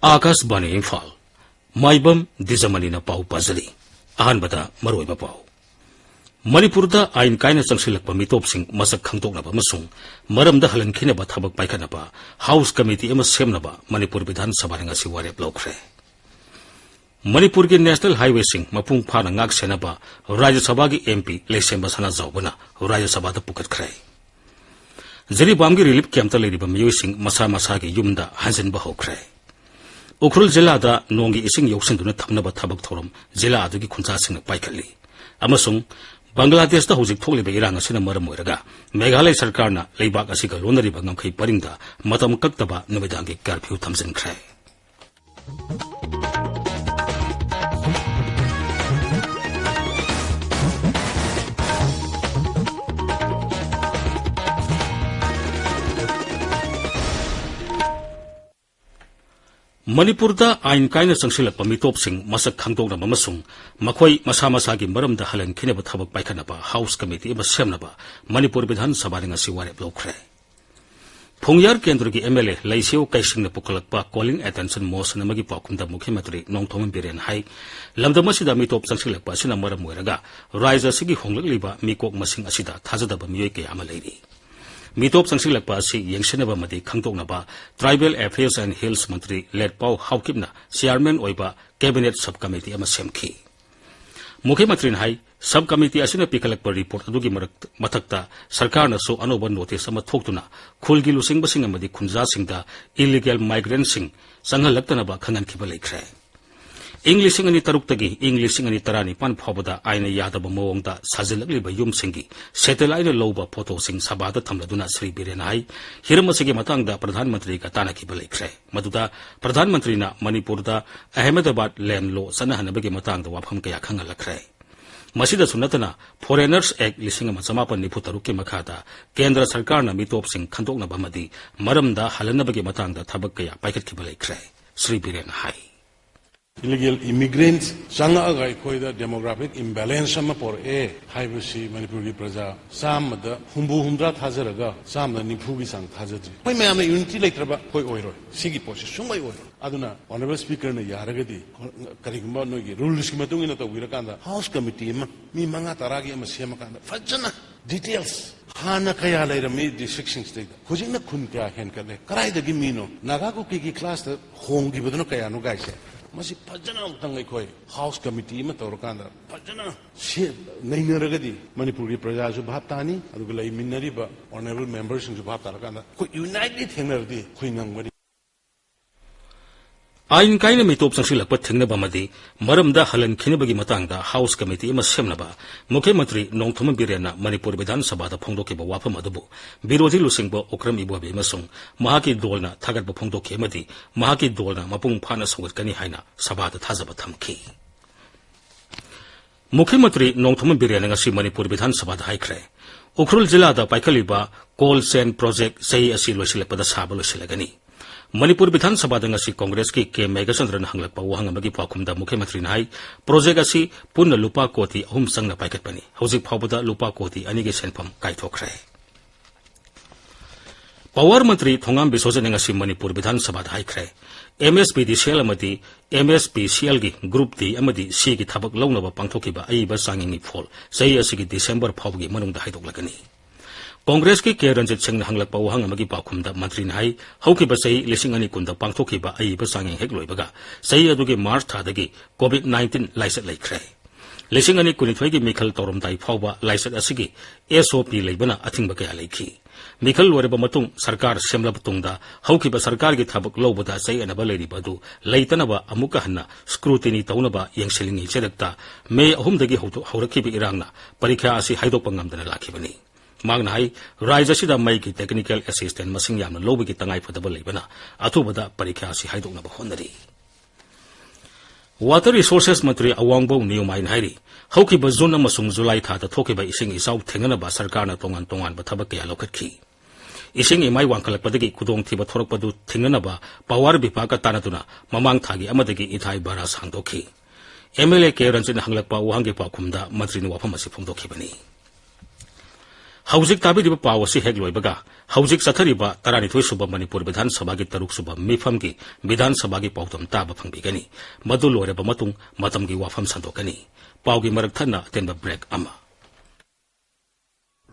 आकाशवाणी इम्फाल माइबम दिजमनी पाउ पाजरी अहनबदा मरोइबा पाउ मणिपुरदा आइन कायना चंगसिलकपा मितोपसिंग मसक खंगदोकनबा अमसुंग मरमदा हलनखिनबा थबक पाइखनबा हाउस कमिटी अमा सेमनबा मणिपुर विधान सभा ngasi वारेप लौखरे मणिपुर की नेशनल हाईवे सिंग मपुंग फाना ngak सेनबा राज्य सभा की एमपी लेसेंबा सना जावबना राज्य सभा दा पुकटखरे जरीबाम की रिलीफ कैंप लेरिबा मियोइसिंग मसा मसा की युमदा हंजनबा होखरे उखरुल जिला दा नोंगी इसिंग यौसनदुना थमनबा थबक थोरम जिला अदुगी खुंचासिंग पाइखली अमसुंग बांग्लादेश दा हुजिक थोकलिबा इरांग असिना मरम ओइरगा मेघालय सरकारना लेबाक असिगा लोनरिबा ngamkhai paringda matam kaktaba numidangi curfew थमजनखरे मणिपुरदा आइन कायना चंगसिलकपा मितोपसिंग मसक खंगदोकनबा अमसुंग मखोई मसा मसागी मरमदा हलनखिनबा थबक पाइखनबा हाउस कमिटी अमा सेमनबा मणिपुर विधान सभा ngasi वारेप लौखरे फोंगयार केंद्र की एमएलए लैसियो कैसिंग पुखलकपा कॉलिंग अटेंशन मोशन अमगी पाउकुमदा मुख्यमंत्री नोंथोमन बिरेन हाई लमदमसिदा मितोप चंगसिलकपा सिना मरम ओइरगा राज्य सिगी होंगलकलिबा मिकोक मसिंग असिदा थाजदबा मियोय कया अमा लैरि मितोप चंगसिलकपा असि येंगसिनबा मदि खंगदोकनबा ट्राइबल अफेयर्स एंड हिल्स मंत्री लेटपाउ हाउकिबना चेयरमैन ओइबा कैबिनेट सब कमिटी अमा सेमखि मुख्यमंत्री हाई सब कमिटी असिना पिखलकपा रिपोर्ट अदुगी मथक्ता सरकारनसु अनोबा नोटिस अमा थोक्तुना खुलगी लुसिंगबसिंग अमदि खुंजासिंगदा इलीगल माइग्रेंटसिंग संघलक्तनबा खंगनखिबा लैखरे इंग लिसिंग अनि तरुक्तगी इंग लिसिंग अनि तरानी पान फावदा आइना यादब मवंगदा साजिलकलिबा युमसिंगी सैटेलाइट लौबा फोटोसिंग सभादा थमलदुना श्री बिरेन हाई हिरमसिगी मतंगदा प्रधानमंत्री का तानाखिबा लैखरे मदुदा प्रधानमंत्रीना मणिपुरदा अहमदाबाद लैंड लो सनहनबगी मतंगदा वाफम कया खंगलखरे मसिदसु नतना फॉरेनर्स एक्ट 1993 की मखादा केंद्र सरकारना मितोपसिंग खंदोकनबा मदि मरमदा हलनबगी मतंगदा थबक कया पाइखतखिबा लैखरे श्री बिरेन हाई illegal immigrants changaga khoida demographic imbalance ama por haibasi manipur gi praja samada humdra thajaraga samda nifu gi sang thajadri koi mayamna unity leitraba koi oiroi sigi posi sumai oiroi aduna honorable speaker na yaragadi karigumba nogi rules ki matungina tawira house committee ma mi manga taragi ama sema kanda fajana details hana kaya lairami district state hojina khun kya hen kale karai dagi mino naga ko ki class ta hongi badno kaya no gaise मसी फजना उतंगै खोय house committee में तौरकांदा फजना से नैनरगदी मणिपुर की प्रजा जो भाव तानी अदुग लै मिन्नरिबा honourable members जो भाव तारकांदा को यूनाइटेड थेंगरदी खोय नंगबदी आइन कायना मितोप चंगसिलकपा थेंगनबा मदि मरमदा हलनखिनबगी मतंगदा हाउस कमिटी अमा सेमनबा मुख्यमंत्री नोंथोमन बिरेना मणिपुर विधान सभादा फोंदोकिबा वाफम अदुबु विरोधी लुसिंगबा ओक्रम इबोबे अमसुंग महाकी दोलना थागतबा फोंदोखि अमदि महाकी दोलना मपुंग फाना सौगतकनी हाइना सभादा थाजबा थमखि मुख्यमंत्री नोंथोमन बिरेना ngasi मणिपुर विधान सभादा हाइख्रे उखरुल जिलादा पाइखलिबा कोल सेन प्रोजेक्ट सही असि लोइसिलकपदा साबा लोइसिलगनी मणिपुर विधान सभा कांग्रेस की के मेघचंद्रन हंगलकपा वहांगमगी पाखुमदा मुख्यमंत्री नाई प्रोजेक्ट असि पुन्न लुपा कोटी अहुम संगना पाइखतपनी हौजिक फावबदा लुपा कोटी अनिगे सेनफम काइथोखरे पावर मंत्री थोंगाम बिसोजन ngasi मणिपुर विधान सभा हाइख्रे एमएसपीडीसीएल अमदी एमएसपीसीएल की ग्रुप डी अमदी सी की थबक लौनबा पांथोखिबा अइबा सांगिंग फोल सही असि दिसंबर फावगी मनुंगदा हाइदोकलगनी कांग्रेस की के रंजित सिंह हंगलकपा वहांग अमगी पाखुमदा मंत्री नाई हौकिबा सही 2002 पांथोखिबा अइबा सांगिंग हेक लोइबगा सही अदुगी मार्च थादगी कोविड-19 लाइसेट लैख्रे 2022 की मिखल तौरमदाई फावबा लाइसेट असिगी एसओपी लेबना अथिंगबा कया लैखि मिखल लोरेबा मतुंग सरकार सेमलब तुंगदा हौकिबा सरकार की थबक लौबदा सही अनबा लेरिबदु लैतनबा अमुका हन्ना स्क्रूटिनी तौनबा यंगसिलिंगी चेदक्ता मे 3 दगी हौरखिबा इरांगना परीक्षा असि हाइदोकपा ngamdana लाखिबनी मांगना हाई राज्य सिदा मई की टेक्निकल असिस्टेंट मसिंग यामना लोबगी तंगाई फदबा लेबना अथुबदा परीक्षा असि हाइदोकनबा होनरी वाटर रिसोर्सेस मंत्री अवांगबो नियोमाइन हाइरी हौकिबा जून अमसुंग जुलाई थादा थोकिबा इसिंग इसाउ थेंगनबा सरकारना तोंगान तोंगान बथबा कया लौखतखि इसिंग इमाई वांखलकपदगी खुदोंग थिबा थोरकपदु थेंगनबा पावर विभाग तानादुना ममांग थागी अमदगी इथाई बारा सांगदोखि एमएलए के रंजन हंगलकपा वहांगे पाखुमदा मंत्री वाफम असि फोंदोखिबनी Haujik tabiriba paw asi hek loibaga haujik sathariba 12 suba Manipur Bidhan Sabha gi 3 suba mifam gi Bidhan Sabha gi pawdam taba phangbigani madu loireba matung matam gi wafam sandokani paw gi marak thana tenba break ama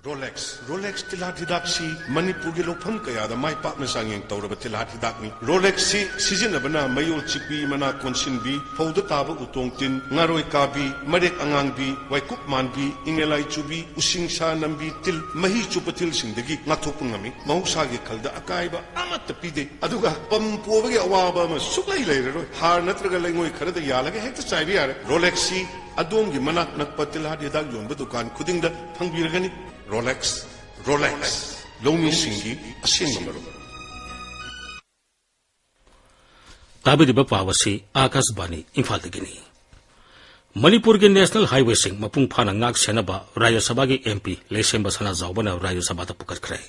Rolex tilat hidak si Manipur gi lopham kaya da mai pak na sangeng tawraba tilat hidak ni Rolex si sijina bana mayol chikbi mana konsin bi fawda taba utong tin ngaroi kabi marek angang bi waikup man bi ingelai chubi using sa nambi til mahi chupatil singdagi ngathopung ngami mahusha gi khalda akaiba amat pide aduga pampuwa gi awaba ma suklai leiro har natraga lengoi kharada yalaga hekta chaibi yare Rolex si adom gi manak nakpa tilat hidak yon ba dukan khudingda phangbiragani Rolex, Lomi Singi, Asing Mamaru. Tabi di Bapawasi, Akas Bani, Imphal Gini. Manipur gi National Highway Sing, Mapung Pana Ngak Senaba, Raya Sabagi MP, Lesemba Sana Zaubana, Raya Sabata Pukat Kray.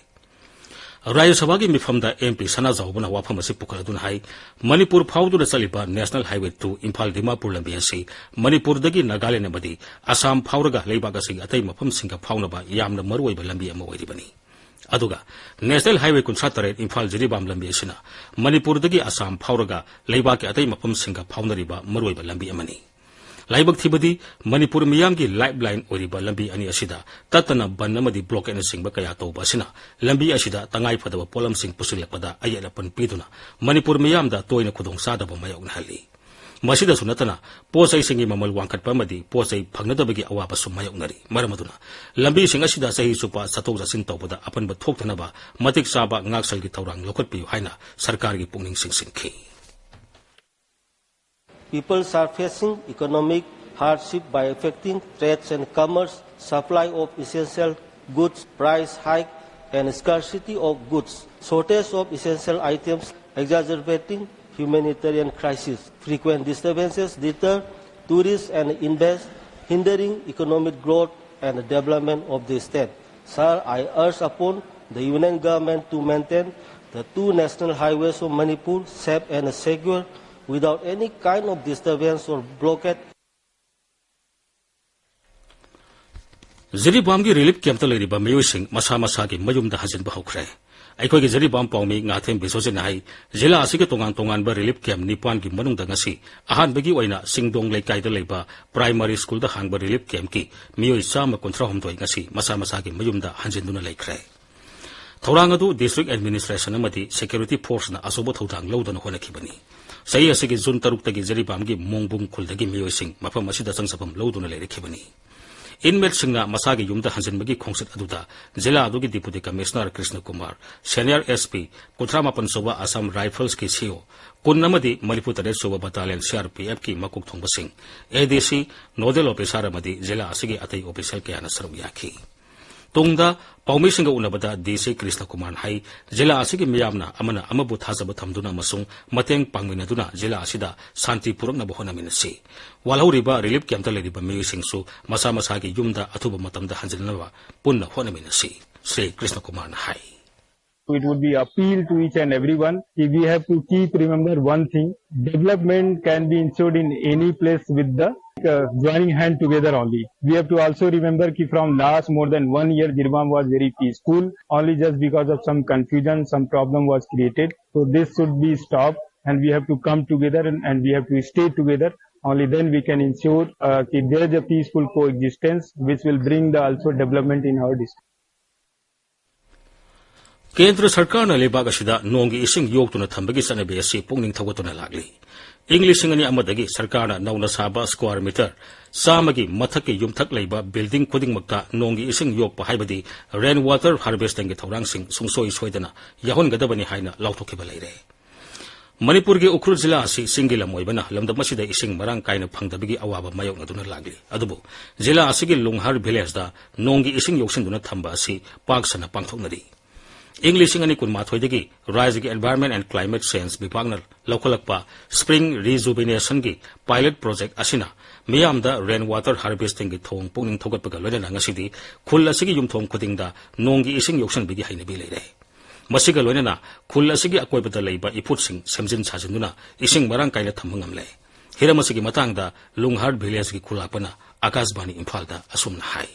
Raya Sabagi Mifamda MP, Sana Zaubana Wapamasi Pukaladun Hai, Manipur Paudu Saliba, National Highway 2, Imphal Dimapur Lambiasi, Manipur Dagi Nagale Nabadi, Assam Pauraga, Lebagasi, Atay Mapam Singa Paunaba, Yamna Marway Lambia Moedibani. Aduga, National Highway Contractor Imphal Jiribam Lambiasina, Manipur Dagi Assam Pauraga, Lebaki Atay Mapam Singa Paunariba, Marway Lambia Mani. Laibak Tibadi, Manipur Miyamgi Lifeline Oriba Lambi Ani Asida, Tatana Banamadi Block and Sing Bakayato Basina, Lambi Asida, Tangai Pada Polam Sing Pusilapada, Ayalapan Piduna, Manipur Miyamda, Toina Kudong Sada Mayon Hali. Masida Sunatana, Posay Singi Mamal Wankat Pamadi, Posay Pagnadabagi Awapasum Mayonari, Maramaduna, Lambi Singasida Sahi Supa, Satoza Sintopada, Apan Batoktanaba, Matik Saba, Ngaksal Taurang, Lokopi, Haina, Sarkari Punging Sing Sinki. People are facing economic hardship by affecting trades and commerce, supply of essential goods, price hike, and scarcity of goods, shortage of essential items, exacerbating humanitarian crisis. Frequent disturbances deter tourists and invest, hindering economic growth and development of the state. Sir, I urge upon the Union government to maintain the 2 national highways of Manipur safe and secure, without any kind of disturbance or blockade. Ziribamgi relief camp to Lady Bamayu Sing, Masamasaki, Mayum the Hazin Bahokre. I call Ziribam Pomi, Natham Bisosinai, Zilla Asikatongan Tongan relief camp Nipan Gimanung Dangasi, Ahan Begi Waina, Sing Dong Lake Kaida Leba, Primary School the Hangba relief camp ki, Mio Sama contra home to Ingasi, Masamasaki, Mayum the Hanzinduna Lake Cray. Taurangadu District Administration Amati, Security Force na Asobot Hotang, Lodan Honakibani. Saya asigi Zun Taruk Tagi Zeribamgi Mongbung Kuldagi Mio Sing, Mapa Masida Sangsapam Loduna Lady Kibani. Inmate Singna Masagi Yumda Hansen Magi Kongset Aduda, Zilla Adugi Deputy Commissioner Krishna Kumar, Senior SP, Kutrama Pansova Assam Rifles Ki CEO, Kunnamadi Maniputare Soba Battalion CRPF Ki Makuk Thombasing, ADC, Nodal Officer Amadi, Zilla Asigi Atay Officer Kiana Saruyaki. Tungda, Paumisinga Unabada, DC Krishna Kumar Hai, Zilla Asigi Miyamna, Amana Amabu Hazaba Tamduna Masung, Mateng Pangminaduna, Zilla Asida, Santi Purang Nabohona Minasi. Walhauriba, Relief Camp Ladiba Musing Su, Masamasagi Yumda, Atuba Matamda Hanjanava, Punna Honaminasi, Sri Krishna Kumar Hai. It would be appeal to each and everyone. We have to keep remember one thing: development can be ensured in any place with the joining hand together only. We have to also remember that from last more than 1 year, Jirbam was very peaceful. Only just because of some confusion, some problem was created. So this should be stopped, and we have to come together and we have to stay together. Only then we can ensure that there is a peaceful coexistence, which will bring the also development in our district. Kendra Sarkar na Lebag Asida, Nongi Ising Yok to Natambagi Sanabesi, Punging Tawatona Lagli. English Singani Amadagi, Sarkana, Nauna Saba, square meter, Samagi, Mataki, Yumtak Leba, building Kuding Makta, Nongi Ising Yok Pahibadi, rainwater harvesting at Taurangsing, Sungsoi Swedana, Yahon Gadabani Haina, Lautokibalere. Manipurgi Ukrul Zilasi, Singila Moibana, Lamdamasida Ising Marang Kaina Pangdabigi Awaba Mayo Naduna Lagli, Adubu, Zila Asigi Lunghar Bilesda, Nongi Ising Yokshin Duna Tambasi, Pagsana Pangtonari. English ngani kun mathoidagi rise gi environment and climate change bipagnar lokalakpa spring rejuvenation gi pilot project asina miyamda rainwater harvesting gi thong pungning thogat paga loina ngasidi khul asigi yumthom khudingda nonggi ising yoksan bigi haina bi leire masiga loina khul asigi akoibada leiba iputsing semjin sajinduna ising marang kaila thamangam le hiramasigi matangda lunghard village gi khulapana akasbani imphal da asumna hai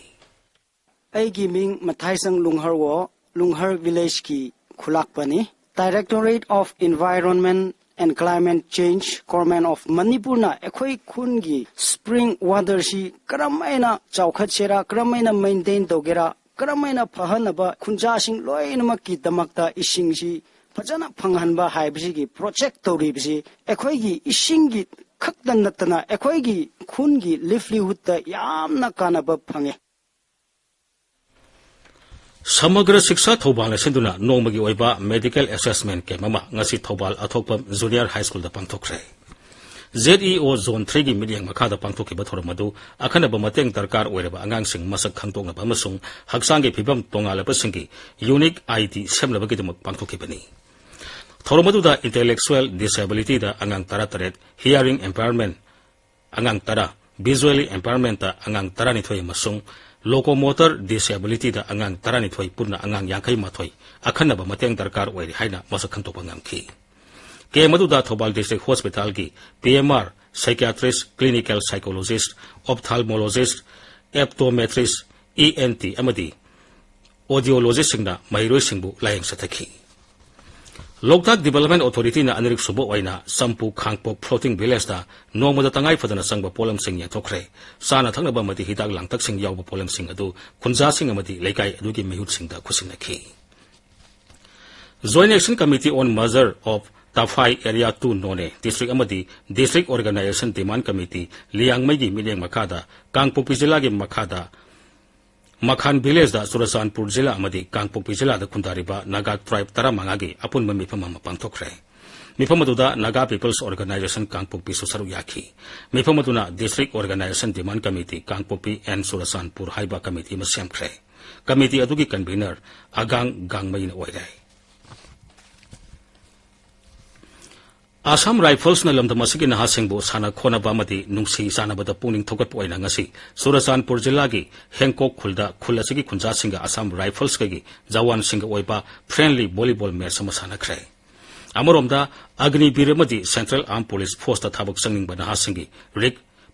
Aigi ming Mathaisang Lunghar wo Lunghar village ki khulakpani Directorate of Environment and Climate Change Government of Manipur na ekhoi khun gi spring water si karamaina chawkhatchera karamaina maintain togera karamaina phahanaba khunja sing loinama ki damakta ising si phajana phanghanba haibsi gi project toribsi ekhoi gi ising gi khakdan natana ekhoi gi khun gi livelihood ta yamna kanaba phange Samagra Shiksha Thobal Sinduna Nomagi Oiba Medical Assessment ke mama ngasi Thobal Athokpam Junior High School da pangthokre ZEO Zone 3 gi midyang makha da pangthoki ba thormadu akhana ba mateng darkar oireba angang sing masak khangtokna ba masung haksang ge phibam tongala ba singi unique ID semla ba gidamak pangthoki bani thormadu da intellectual disability da angang tarataret hearing impairment angang tara visually impairment da angang tarani thoi masung locomotor disability da angang tarani thoi purna angang yangkai mathoi akhana ba mateng darkar oiri haina masak khangtok angam ki ke madu da Thobal District Hospital ki PMR psychiatrist clinical psychologist ophthalmologist optometrist ENT amadi audiologist singna mairoi singbu layeng sathaki Loktak Development Authority na anirik subo waina sampu khangpok floating village da nomada tangai fadana sangba polam sing ya thokre sana thangna ba mati hidak langtak sing yawba polam sing adu khunja sing amati leikai adu ki mehut sing da khusinaki Joint Action Committee on Measure of Tafai Area 2 None District amadi District Organization Demand Committee liang mai gi milyang makada Kangpokpi jila gi makada Makhan village da Surasanpur jila amadi Kangpokpi jila da khundariba Naga tribe taramanga gi apun mami phamama pangthokre Miphamatuda Naga People's Organization Kangpokpi susaru yaki Miphamatuna District Organization Demand Committee Kangpokpi and Surasanpur haiba committee ma semkhre committee adugi convener Agang Gangmain oirai Assam Rifles na lamda masigi na hasengbo sana khona bamati nungsi sana bada puning thokat poina ngasi Surasanpur jila gi Hengkok khulda khula sigi khunja singa Assam Rifles gi jawan singa oiba friendly volleyball match sama sana khre amoromda Agni Biramadi Central Armed Police Force ta thabak sangning bana hasengi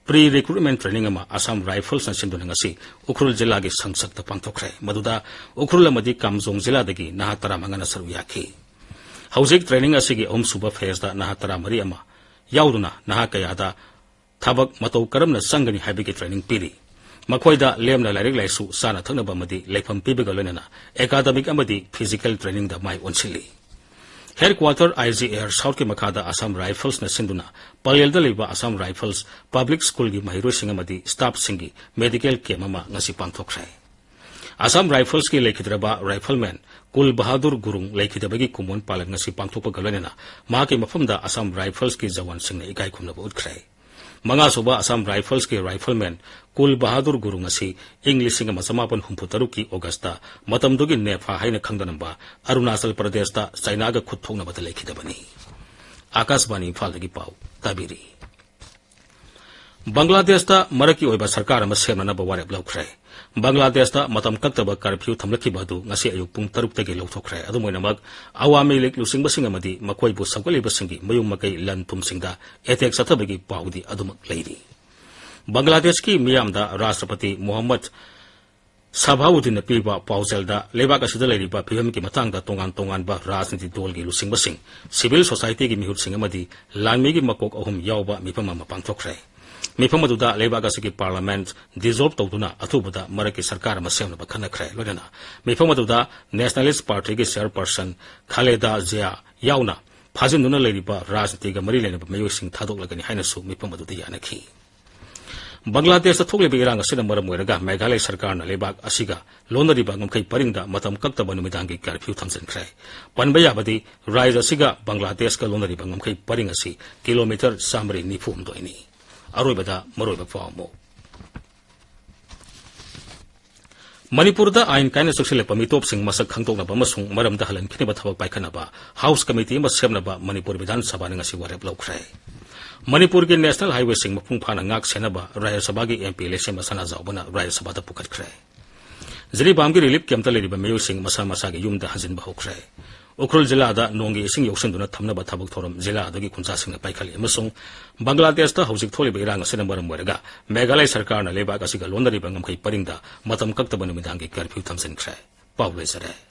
pre-recruitment training ama Assam Rifles na sinduna ngasi Ukhrul jila gi sangsak ta pangthokre maduda Ukhrul amadi Kamjong jila dagi nahatara mangana saru yaki Housing training asigi suba phase da nahatara mari ama yauduna nahakayada thabak matau karamna sangani haibigi training piri makhoida lemna lairik laisu sana thakna bamadi leifam pibiga lenana academic amadi physical training da mai onsili headquarter IGR South ke makada Assam Rifles na sinduna palyalda leba Assam Rifles public school gi mahiro singamadi staff singi medical camp ama ngasi pangthokre Assam Rifles ki lekhidraba rifleman Kul Bahadur Gurung lekhidrabagi kumon palan ngasi pangthokpa galanena mahaki mafamda Assam Rifles ki jawan singna ikai khumnaba utkrai manga soba Assam Rifles ki rifleman Kul Bahadur Gurung asi English singa masamapan humputaruk ki Augusta matamdugi nefa haina khangdanamba Arunachal Pradesh ta China ga khutthokna bata lekhidabani Akashbani Imphal dagi pau tabiri Bangladesh ta maraki oiba sarkar ama semna ba warep laukhrai Bangladesh ta matam kaktaba curfew thamlaki badu ngasi ayuk pung taruk tagi lauthokre adu moinamak awami lik lusing basing amadi makoi bu sagwali basingi mayung makai lan tum singda attack sathabagi paudi adumak leiri Bangladesh ki miyamda Rashtrapati Muhammad Sabhauddin piba pauzelda lebak asida leiriba phim ki matangda tongan ba rajniti dol gi lusing basing civil society gi mihut sing amadi langmi gi makok ahum yawba mipama mapangthokre Mipamaduda Lebagasi Parliament dissolve Toduna Atubuda Maraki Sarkar Masem Bakanakre Lodena Mipamaduda Nationalist Party chairperson Khaleda Zia Yauna Pazinduna Ladiba Rajnitiga Marilena Mayo Sing Tadok Lagani Hainasu Mipamaduda Yanaki Bangladesh Togli Biranga Sinamara Muraga Meghalaya Sarkarna Lebak Asiga Lonari Bangam Kai Parinda Matam Kaktabanumidangi Curfew Thamsen Kre Panbayabadi Rise Asiga Bangladesh Ka Lonari Bangam Kai Paringasi Kilometer Samri Nifum Doini Aroibada Maroiba Famo Manipur da ain kaina social pamitop sing masak khangtok na ba masung maram da halan khini ba thawak paikana ba House Committee ma semna ba Manipur Vidhan Sabha nga si warep lokrai Manipur ke National Highway sing mapung phana ngak sena ba Raya Sabha gi MP election masana zawbana Raya Sabha da pukat krai Zri bam gi relief camp ta leriba mayo sing masa gi yum da hanjin ba hokrai Ukhrul जिला नोंगी इसिंग यौसनदुना थमनबा थबक theorem जिला अदगी खुंचासिंगना पाइखली अमसुंग बांग्लादेश हौजिक थोलिबा इरांग असिना मरम ओइरगा मेघालय सरकारना लेबाक असिगा लोनरिबा ngamkai paringda matam kaktaba numidangi curfew thamsinkhre पाव